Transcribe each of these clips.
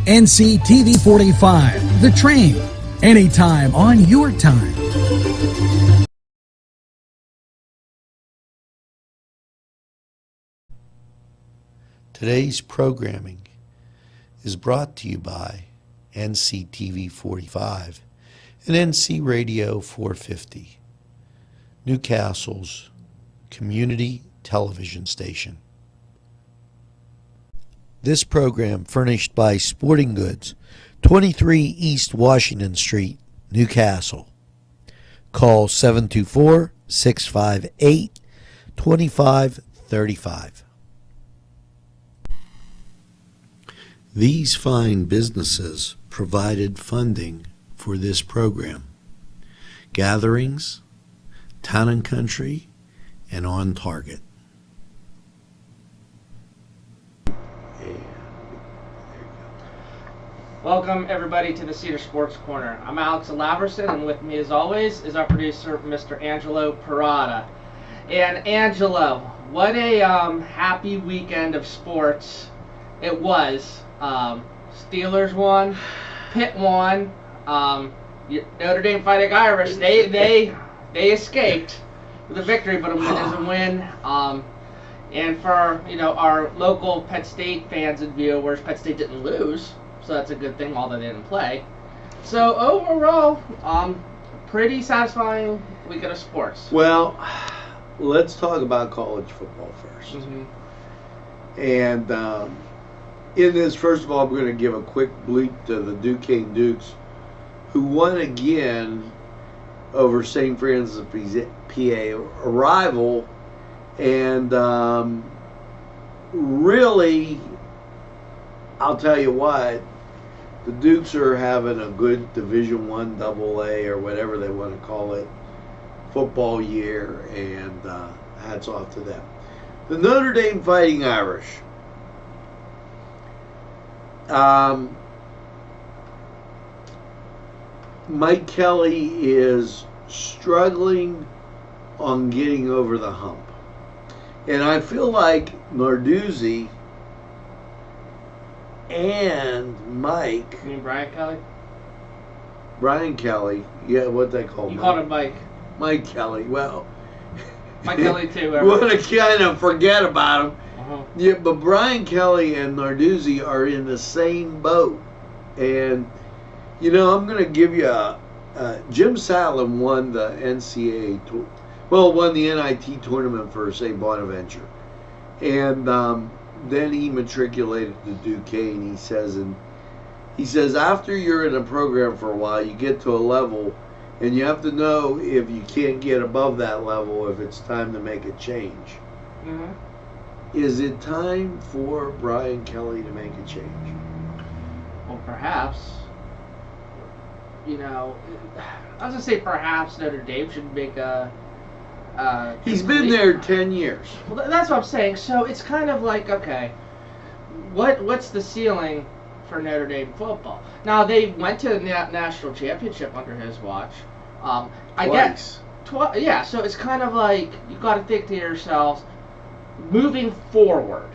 NCTV45, The Train, anytime on your time. Today's programming is brought to you by NCTV45 and NC Radio 450, Newcastle's community television station. This program furnished by Sporting Goods, 23 East Washington Street, Newcastle. Call 724-658-2535. These fine businesses provided funding for this program. Gatherings, Town and Country, and On Target. Welcome everybody to the Cedars Sports Corner. I'm Alex Laverson, and with me as always is our producer, Mr. Angelo Parada. And Angelo, what a happy weekend of sports it was. Steelers won, Pitt won, Notre Dame Fighting Irish, they escaped with a victory, but a win is a win. And for our local Penn State fans and viewers, Penn State didn't lose, so that's a good thing, although they didn't play. So overall, pretty satisfying weekend of sports. Well, let's talk about college football first. Mm-hmm. And in this, first of all, I'm going to give a quick bleep to the Duquesne Dukes, who won again over St. Francis PA, a rival, and really, I'll tell you what, the Dukes are having a good Division I AA or whatever they want to call it football year, and hats off to them. The Notre Dame Fighting Irish. Mike Kelly is struggling on getting over the hump. And I feel like Narduzzi and Mike... You mean Brian Kelly? Brian Kelly, yeah, what they call him. You called him Mike. Mike Kelly, well... Mike Kelly too. We want to kind of forget about him. Uh-huh. Yeah, but Brian Kelly and Narduzzi are in the same boat. And, I'm going to give you Jim Salem won the NCAA tour. Well, won the NIT tournament for St. Bonaventure. And then he matriculated to Duquesne, he says. And he says after you're in a program for a while, you get to a level, and you have to know if you can't get above that level, if it's time to make a change. Mm-hmm. Is it time for Brian Kelly to make a change? Well, perhaps. I was going to say perhaps Notre Dame should make a... He's been there 10 years. Well, that's what I'm saying. So it's kind of like, okay, what's the ceiling for Notre Dame football? Now, they went to the national championship under his watch. I guess. Yeah, so it's kind of like, you got to think to yourselves, moving forward,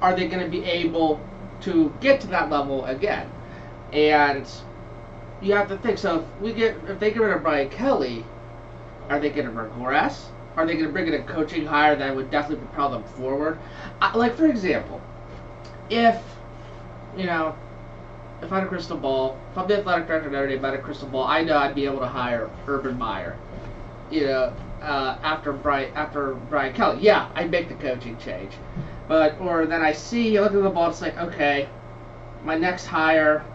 are they going to be able to get to that level again? And you have to think, so if they get rid of Brian Kelly, are they going to regress? Are they going to bring in a coaching hire that would definitely propel them forward? Like, for example, if I had a crystal ball, if I'm the athletic director of Notre Dame, I had a crystal ball, I know I'd be able to hire Urban Meyer, after Brian Kelly. Yeah, I'd make the coaching change. Or then you look at the ball, it's like, okay, my next hire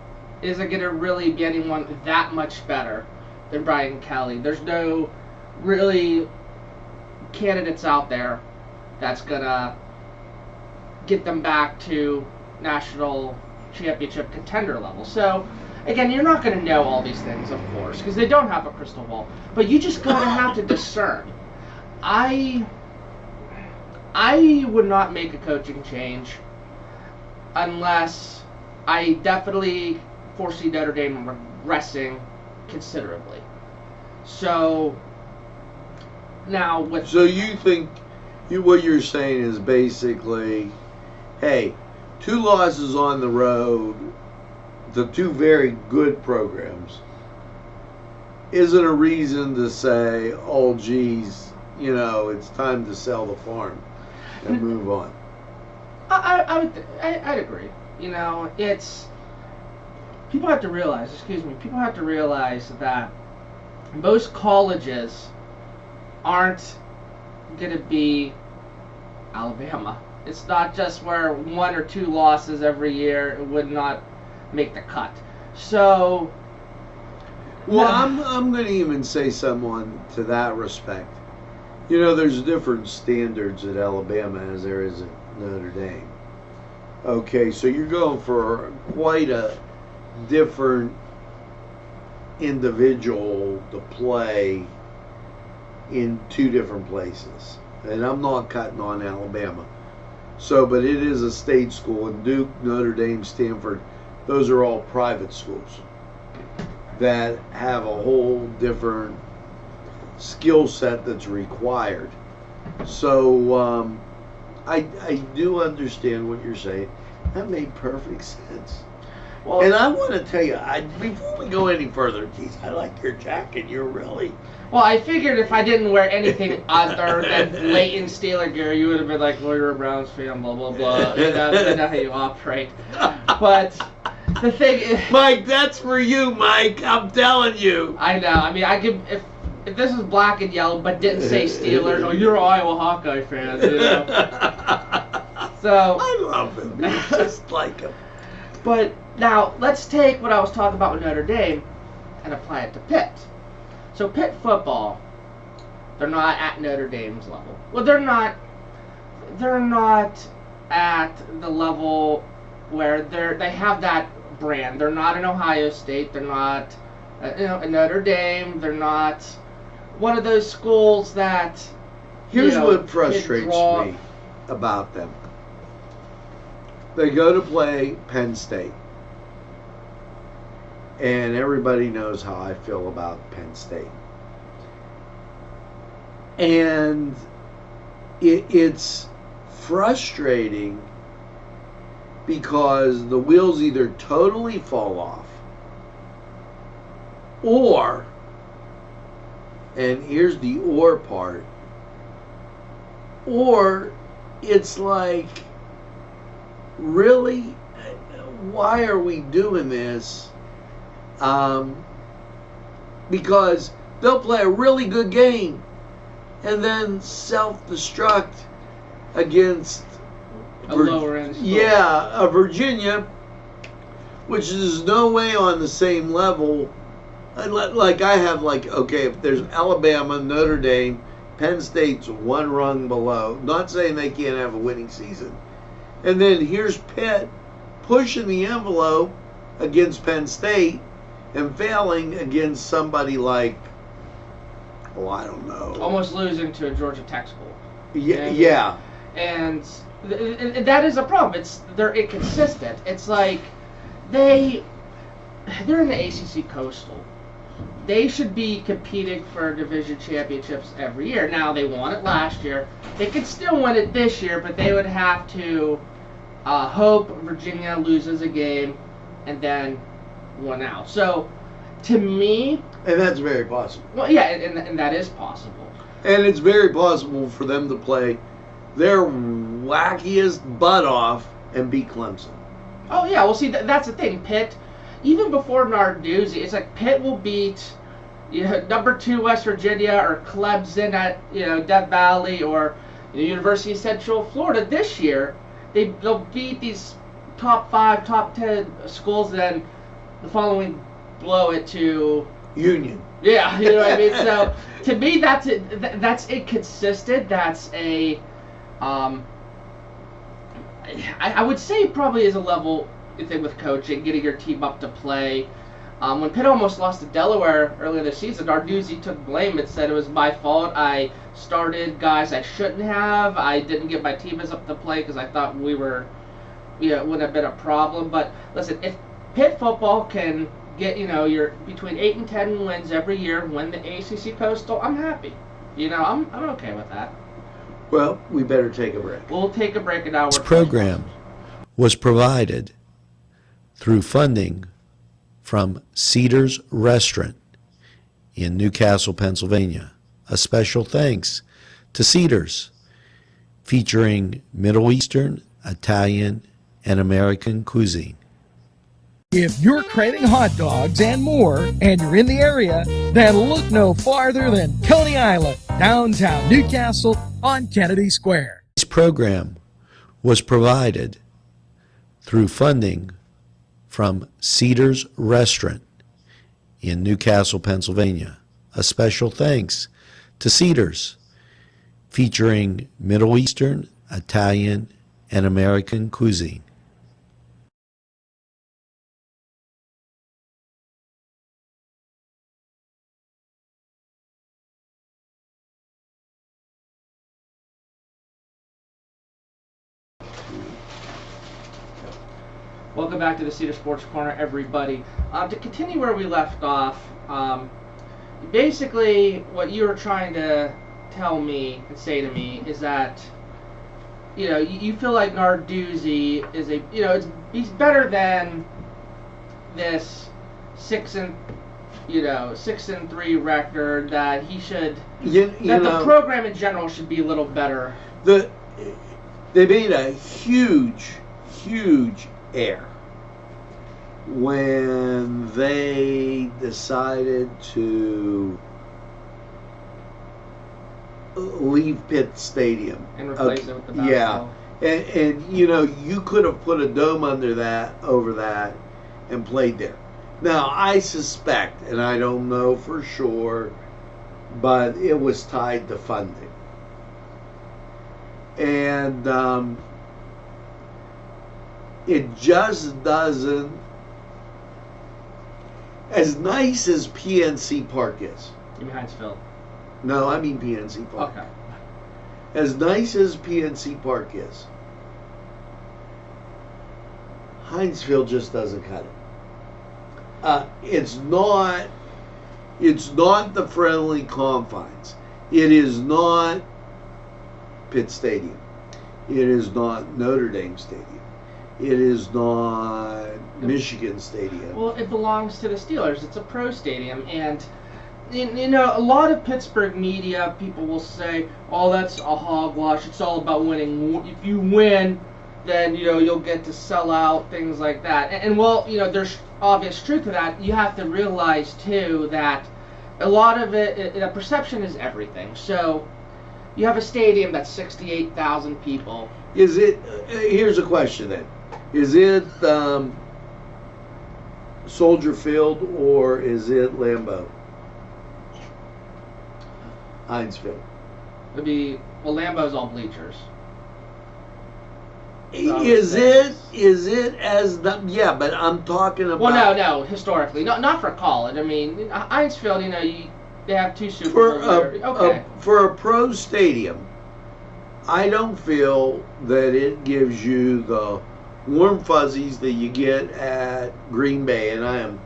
isn't going to really be anyone that much better than Brian Kelly. There's no really candidates out there that's going to get them back to national championship contender level. So, again, you're not going to know all these things, of course, because they don't have a crystal ball. But you just got to have to discern. I would not make a coaching change unless I definitely foresee Notre Dame regressing considerably. So, now with... So you think, what you're saying is basically, hey, 2 losses on the road the two very good programs isn't a reason to say, oh, geez, it's time to sell the farm and move on. I'd agree. It's people have to realize. People have to realize that most colleges aren't going to be Alabama. It's not just where 1 or 2 losses every year would not make the cut. So, well, I'm going to even say someone to that respect. There's different standards at Alabama as there is at Notre Dame. Okay, so you're going for quite a different individual to play in 2 different places. And I'm not cutting on Alabama. So, but it is a state school, and Duke, Notre Dame, Stanford, those are all private schools that have a whole different skill set that's required. So I do understand what you're saying. That made perfect sense. Well, and I want to tell you, before we go any further, geez, I like your jacket. You're really... Well, I figured if I didn't wear anything other than blatant Steeler gear, you would have been like, well, you're a Browns fan, blah, blah, blah. I know how you operate. But the thing is... Mike, that's for you, Mike. I'm telling you. I know. I mean, I could... If this was black and yellow but didn't say Steelers, oh, you're an Iowa Hawkeye fan, So... I love him. He's just like him. But now, let's take what I was talking about with Notre Dame and apply it to Pitt. So Pitt football, they're not at Notre Dame's level. Well, they're not at the level where they have that brand. They're not in Ohio State. They're not in Notre Dame. They're not one of those schools that... Here's what frustrates me about them. They go to play Penn State. And everybody knows how I feel about Penn State. And it's frustrating because the wheels either totally fall off or, and here's the or part, or it's like, really? Why are we doing this? Because they'll play a really good game and then self-destruct against a lower end school. a Virginia, which is no way on the same level. Like I have, okay, if there's Alabama, Notre Dame, Penn State's one rung below. Not saying they can't have a winning season. And then here's Pitt pushing the envelope against Penn State and failing against somebody like, I don't know. Almost losing to a Georgia Tech school. Yeah. And that is a problem. They're inconsistent. It's like they're in the ACC Coastal. They should be competing for division championships every year. Now, they won it last year. They could still win it this year, but they would have to hope Virginia loses a game and then win out. So, to me... And that's very possible. Well, yeah, and that is possible. And it's very possible for them to play their wackiest butt off and beat Clemson. Oh, yeah. Well, see, that's the thing. Pitt, even before Narduzzi, it's like Pitt will beat number 2 West Virginia or Clemson at Death Valley or the University of Central Florida this year. They'll beat these top 5, top 10 schools, then the following blow it to Union. Yeah, you know what I mean. So to me, that's inconsistent. That's a I would say probably is a level thing with coaching, getting your team up to play. When Pitt almost lost to Delaware earlier this season, Narduzzi took blame and said it was my fault. I started guys I shouldn't have. I didn't get my team as up to play because I thought we were, it would have been a problem. But listen, if Pitt football can get, you're between 8 and 10 wins every year, win the ACC Coastal, I'm happy. I'm okay with that. Well, we better take a break. We'll take a break and now This program was provided through funding from Cedars Restaurant in Newcastle, Pennsylvania. A special thanks to Cedars, featuring Middle Eastern, Italian, and American cuisine. If you're craving hot dogs and more, and you're in the area, then look no farther than Coney Island, downtown Newcastle on Kennedy Square. This program was provided through funding from Cedars Restaurant in Newcastle, Pennsylvania. A special thanks to Cedars, featuring Middle Eastern, Italian, and American cuisine. Welcome back to the Cedar Sports Corner, everybody. To continue where we left off, basically what you were trying to tell me and say to me is that, you know, you feel like Narduzzi is he's better than this 6-3 record, that he should, the program in general should be a little better. They made a huge error when they decided to leave Pitt Stadium And replace it with the basketball. Yeah, and you could have put a dome over that and played there. Now I suspect, and I don't know for sure, but it was tied to funding. And it just doesn't, as nice as PNC Park is. You mean Hinesville? No, I mean PNC Park. Okay. As nice as PNC Park is, Hinesville just doesn't cut it. It's not the friendly confines. It is not Pitt Stadium. It is not Notre Dame Stadium. It is not Michigan Stadium. Well, it belongs to the Steelers. It's a pro stadium, and a lot of Pittsburgh media people will say, "Oh, that's a hogwash. It's all about winning. If you win, then you'll get to sell out, things like that." And well, there's obvious truth to that. You have to realize too that a lot of it, perception is everything. So you have a stadium that's 68,000 people. Is it? Here's a question then. Is it Soldier Field or is it Lambeau? Hinesville. It'd be, Lambeau's all bleachers. Is it as the, yeah, but I'm talking about. Well, no, historically, not for college. I mean, Hinesville, they have two Super Bowls there. Okay. For a pro stadium, I don't feel that it gives you the warm fuzzies that you get at Green Bay, and I am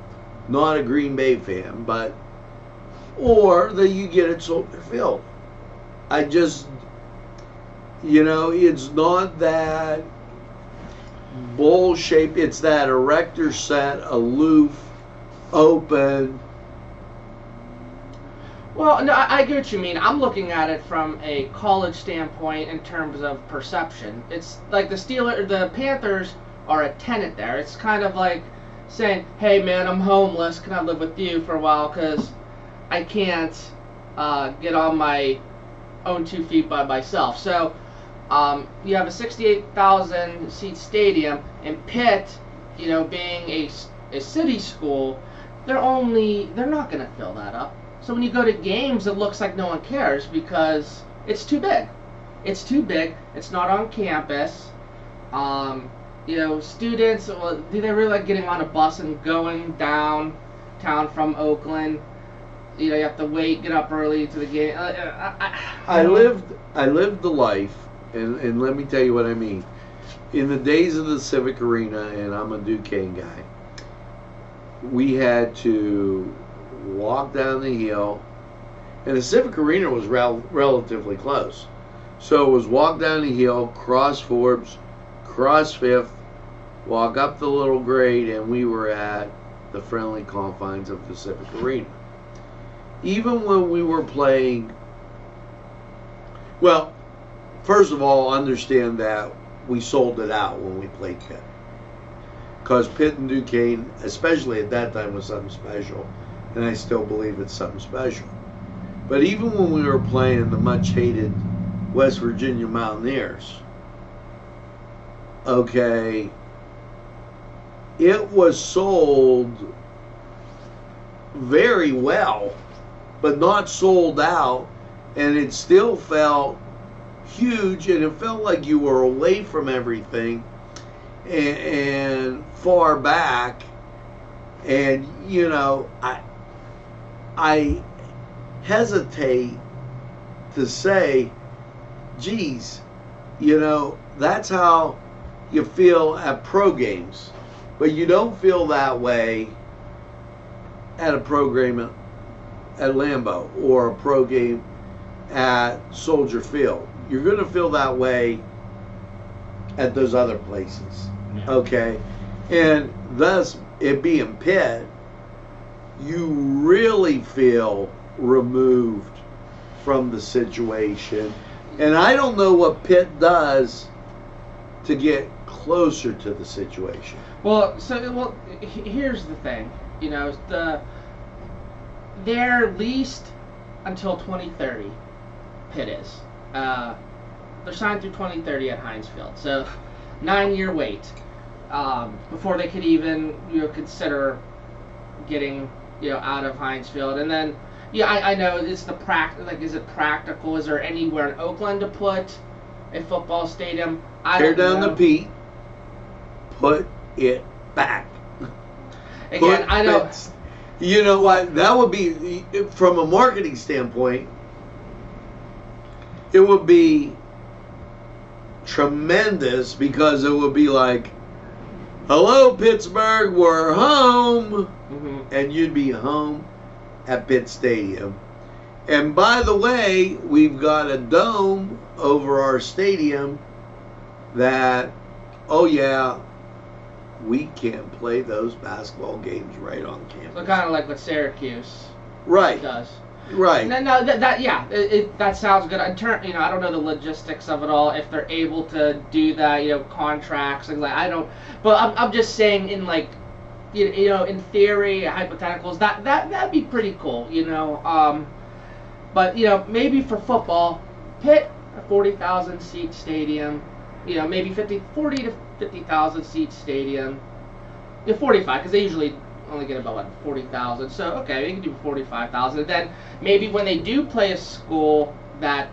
not a Green Bay fan, or that you get at Soldier Field. I just, it's not that bowl shape. It's that erector set, aloof, open. Well, no, I get what you mean. I'm looking at it from a college standpoint in terms of perception. It's like the Panthers are a tenant there. It's kind of like saying, "Hey, man, I'm homeless. Can I live with you for a while? Because I can't get on my own 2 feet by myself." So you have a 68,000 seat stadium, and Pitt, being a city school, they're not going to fill that up. So when you go to games, it looks like no one cares because it's too big. It's too big. It's not on campus. Students, well, do they really like getting on a bus and going downtown from Oakland? You have to wait, get up early to the game. I lived the life, and let me tell you what I mean. In the days of the Civic Arena, and I'm a Duquesne guy, we had to walk down the hill, and the Civic Arena was relatively close. So it was walk down the hill, cross Forbes, cross Fifth, walk up the little grade, and we were at the friendly confines of Pacific Arena. Even when we were playing, well, first of all, understand that we sold it out when we played Pitt. Because Pitt and Duquesne, especially at that time, was something special. And I still believe it's something special. But even when we were playing the much hated West Virginia Mountaineers, okay, it was sold very well, but not sold out, and it still felt huge, and it felt like you were away from everything and far back. And you know, I hesitate to say, geez, you know, that's how you feel at pro games, but you don't feel that way at a pro game at Lambeau or a pro game at Soldier Field. You're going to feel that way at those other places, okay? And thus, it being Pitt, you really feel removed from the situation. And I don't know what Pitt does to get closer to the situation. Well, here's the thing. You know, they're leased until 2030. Pitt is. They're signed through 2030 at Heinz Field. So, 9-year wait before they could even consider getting out of Heinz Field. And then I know it's is it practical? Is there anywhere in Oakland to put a football stadium? Tear down the Pete, put it back. Again, I know. You know what? That would be, from a marketing standpoint, it would be tremendous, because it would be like, hello, Pittsburgh, we're home. Mm-hmm. And you'd be home at Pitt Stadium. And by the way, we've got a dome over our stadium that, oh yeah, we can play those basketball games right on campus. So kind of like what Syracuse does. Right. No, that sounds good. In turn, I don't know the logistics of it all. If they're able to do that, contracts, things like But I'm just saying, in like, in theory, hypotheticals, that'd be pretty cool, But maybe for football, Pitt, a 40,000 seat stadium, maybe 40 to 50,000 seat stadium. 45, because they usually only get about 40,000. So okay, we can do 45,000. Then maybe when they do play a school that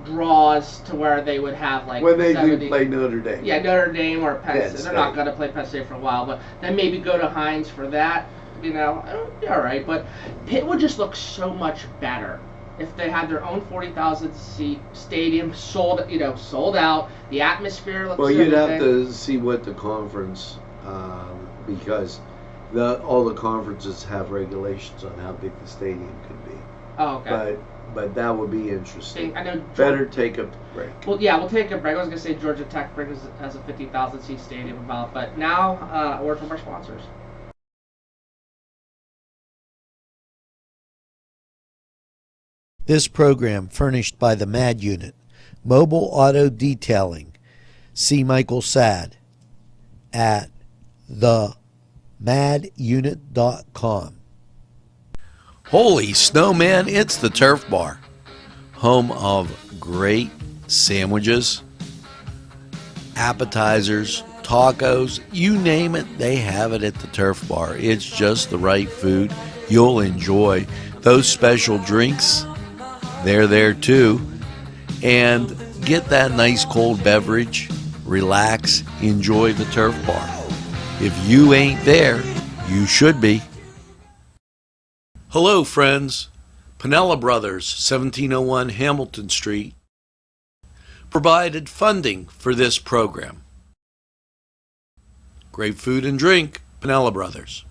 draws to where they would have like when they do play Notre Dame. Yeah, Notre Dame or Penn State. They're not going to play Penn State for a while, but then maybe go to Heinz for that. All right. But Pitt would just look so much better if they had their own 40,000 seat stadium, sold out. The atmosphere looks. Well, you'd have to see what the conference, because all the conferences have regulations on how big the stadium can be. Oh, okay. But that would be interesting. I know. Better take a break. Well, yeah, we'll take a break. I was gonna say Georgia Tech has a 50,000 seat stadium about, but now a word from our sponsors. This program furnished by the MAD Unit, Mobile Auto Detailing. See Michael Sad at themadunit.com. Holy snowman, it's the Turf Bar, home of great sandwiches, appetizers, tacos, you name it, they have it at the Turf Bar. It's just the right food. You'll enjoy those special drinks. They're there too. And get that nice cold beverage, relax, enjoy the Turf Bar. If you ain't there, you should be. Hello, friends. Pinella Brothers, 1701 Hamilton Street, provided funding for this program. Great food and drink, Pinella Brothers.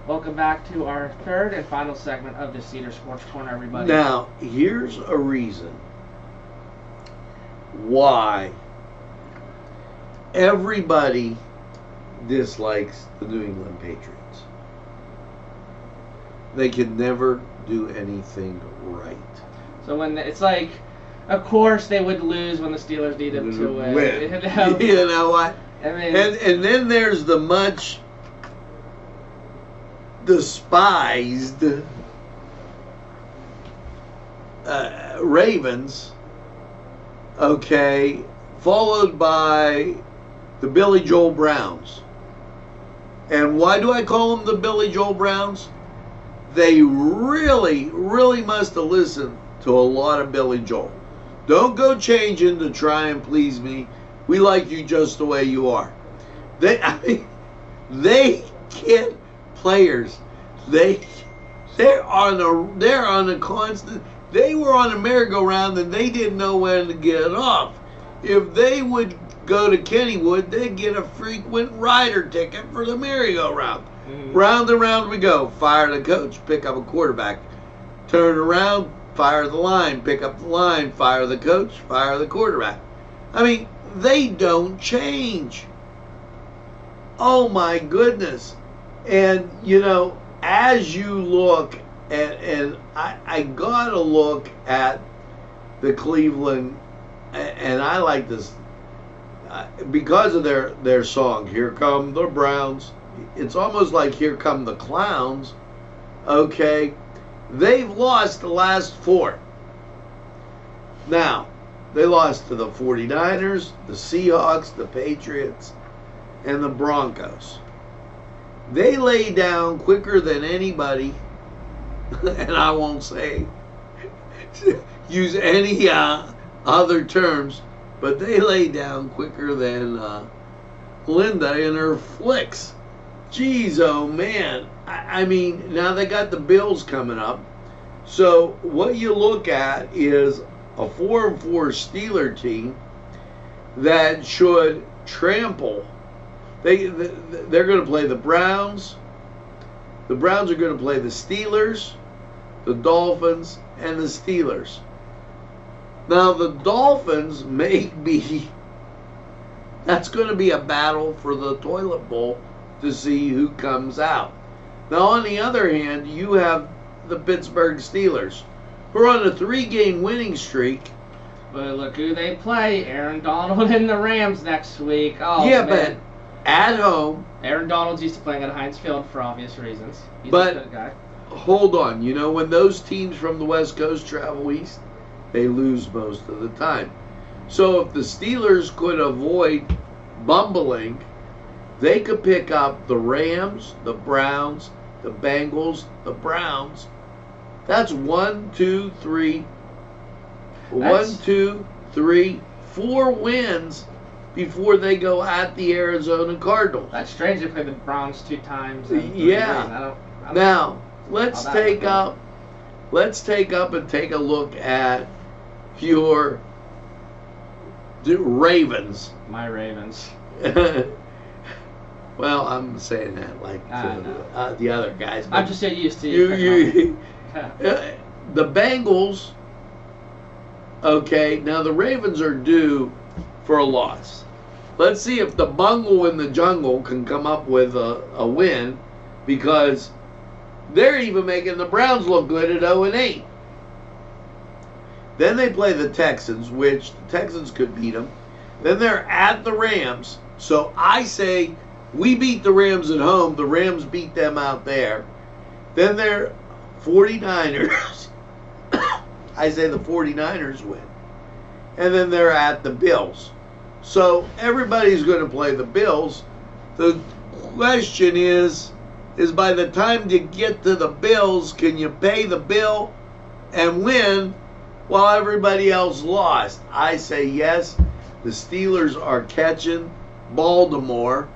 Welcome back to our third and final segment of the Cedars Sports Corner, everybody. Now, here's a reason why everybody dislikes the New England Patriots. They can never do anything right. So when it's like, of course they would lose when the Steelers need them to win. You know what? I mean, And then there's the much despised Ravens, okay, followed by the Billy Joel Browns. And why do I call them the Billy Joel Browns? They really, really must have listened to a lot of Billy Joel. Don't go changing to try and please me. We like you just the way you are. They get players. They're on a constant. They were on a merry-go-round and they didn't know when to get off. If they would go to Kennywood, they'd get a frequent rider ticket for the merry-go-round. Round and round we go. Fire the coach, pick up a quarterback. Turn around, fire the line, pick up the line, fire the coach, fire the quarterback. I mean, they don't change. Oh my goodness. And, you know, as you look at, and I gotta look at the Cleveland, and I like this, because of their song, Here Come the Browns. It's almost like Here Come the Clowns. Okay. They've lost the last 4. Now, they lost to the 49ers, the Seahawks, the Patriots, and the Broncos. They lay down quicker than anybody, and I won't say, use any other terms, but they lay down quicker than Linda in her flicks. Jeez, oh man. I mean, now they got the Bills coming up. So what you look at is a 4-4 Steeler team that should trample. They're going to play the Browns. The Browns are going to play the Steelers, the Dolphins, and the Steelers. Now the Dolphins may be, that's going to be a battle for the toilet bowl to see who comes out. Now on the other hand, you have the Pittsburgh Steelers, who are on a 3-game winning streak. But look who they play. Aaron Donald and the Rams next week. Oh, yeah, man. but at home. Aaron Donald's used to playing at Heinz Field for obvious reasons. He's but a good guy. Hold on. You know, when those teams from the West Coast travel east, they lose most of the time. So if the Steelers could avoid bumbling, they could pick up the Rams, the Browns, the Bengals, the Browns. That's 1, 2, 3. 1, 2, 3, 4 wins before they go at the Arizona Cardinals. That's strange to play the Browns 2 times. Yeah. I don't now let's take up and take a look at your Ravens. My Ravens. Well, I'm saying that like the other guys. I'm just so used to you. The Bengals. Okay, now the Ravens are due for a loss. Let's see if the bungle in the jungle can come up with a win, because they're even making the Browns look good at 0-8. Then they play the Texans, which the Texans could beat them. Then they're at the Rams. So I say we beat the Rams at home. The Rams beat them out there. Then they're 49ers. I say the 49ers win. And then they're at the Bills. So everybody's going to play the Bills. The question is by the time you get to the Bills, can you pay the bill and win while everybody else lost? I say yes. The Steelers are catching Baltimore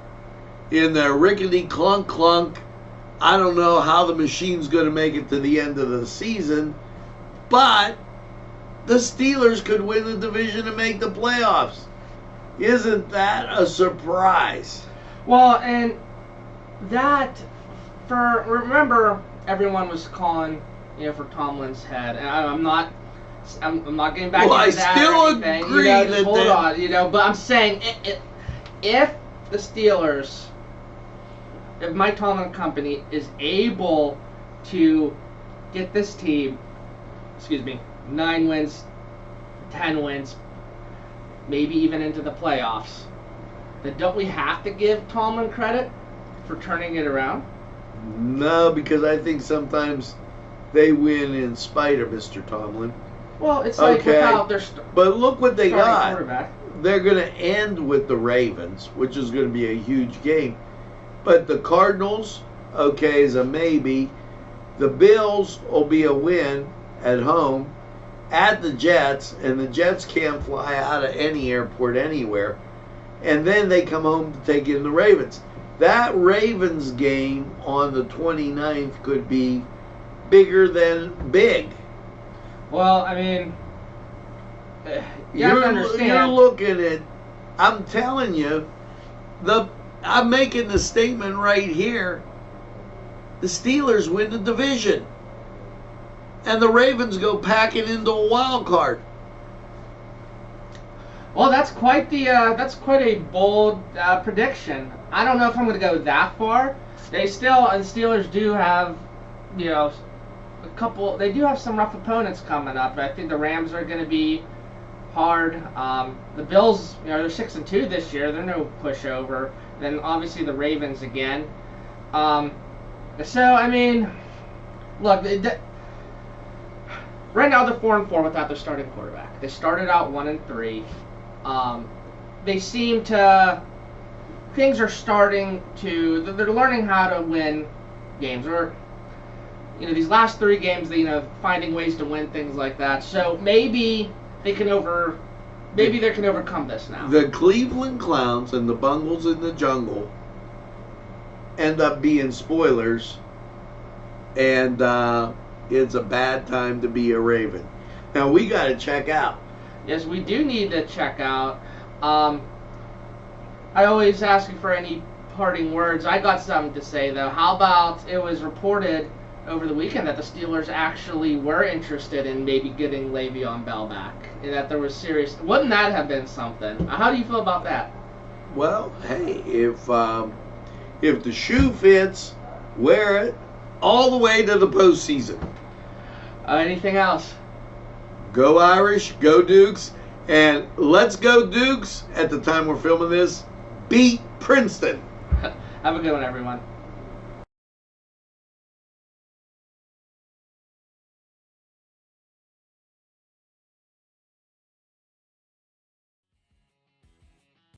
in their rickety clunk clunk. I don't know how the machine's going to make it to the end of the season, but the Steelers could win the division and make the playoffs. Isn't that a surprise? Well, and that, remember everyone was calling, for Tomlin's head, and I'm not getting back into that. Well, I still agree hold on, but I'm saying if the Steelers if Mike Tomlin and company is able to get this team, 9 wins, 10 wins, maybe even into the playoffs, then don't we have to give Tomlin credit for turning it around? No, because I think sometimes they win in spite of Mr. Tomlin. Well, it's like without their but look what they got. Quarterback. They're going to end with the Ravens, which is going to be a huge game. But the Cardinals, okay, is a maybe. The Bills will be a win at home at the Jets, and the Jets can't fly out of any airport anywhere. And then they come home to take in the Ravens. That Ravens game on the 29th could be bigger than big. Well, I mean, you have to understand. You're looking at, I'm telling you, I'm making the statement right here. The Steelers win the division. And the Ravens go packing into a wild card. Well, that's quite a bold prediction. I don't know if I'm going to go that far. The Steelers do have, they do have some rough opponents coming up. I think the Rams are going to be hard. The Bills, they're 6-2 this year. They're no pushover. Then obviously the Ravens again. So I mean, look, right now they're 4-4 without their starting quarterback. They started out 1-3. They seem to. Things are starting to. They're learning how to win games, or these last 3 games, finding ways to win, things like that. So maybe they can overcome this now. The Cleveland Clowns and the Bungles in the Jungle end up being spoilers, and it's a bad time to be a Raven. Now we got to check out. Yes, we do need to check out. I always ask you for any parting words. I got something to say, though. How about it was reported over the weekend that the Steelers actually were interested in maybe getting Le'Veon Bell back, and that there was serious. Wouldn't that have been something? How do you feel about that? Well, hey, if the shoe fits, wear it all the way to the postseason. Anything else? Go Irish, go Dukes, and let's go Dukes. At the time we're filming this, beat Princeton. Have a good one, everyone.